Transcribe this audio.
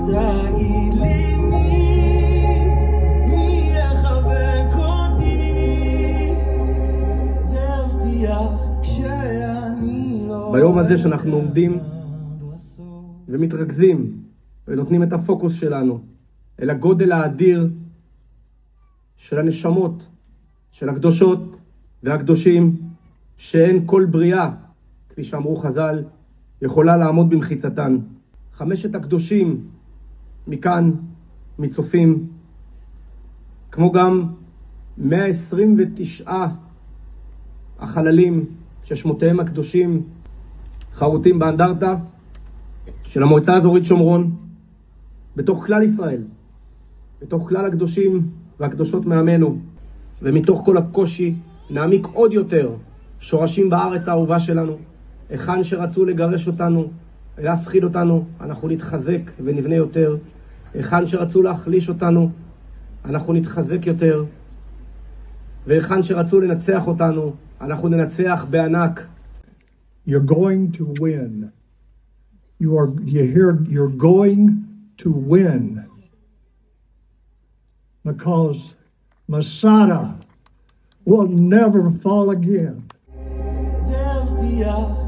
תגיד לי מי יחבק אותי והבטיח כשאני לא... ביום הזה שאנחנו עומדים ומתרכזים ונותנים את הפוקוס שלנו אל הגודל האדיר של הנשמות, של הקדושות והקדושים, שאין כל בריאה, כפי שאמרו חז"ל, יכולה לעמוד במחיצתן. 5 הקדושים מכאן, מצופים, כמו גם 129 החללים ששמותיהם הקדושים חרוטים באנדרטה של המועצה האזורית שומרון, בתוך כלל ישראל, בתוך כלל הקדושים והקדושות מעמנו, ומתוך כל הקושי נעמיק עוד יותר שורשים בארץ האהובה שלנו. היכן שרצו לגרש אותנו, להפחיד אותנו, אנחנו נתחזק ונבנה יותר. היכן שרצו להחליש אותנו, אנחנו נתחזק יותר. והיכן שרצו לנצח אותנו, אנחנו ננצח בענק. You're going to win. You're going to win. Because Masada will never fall again. והבטיח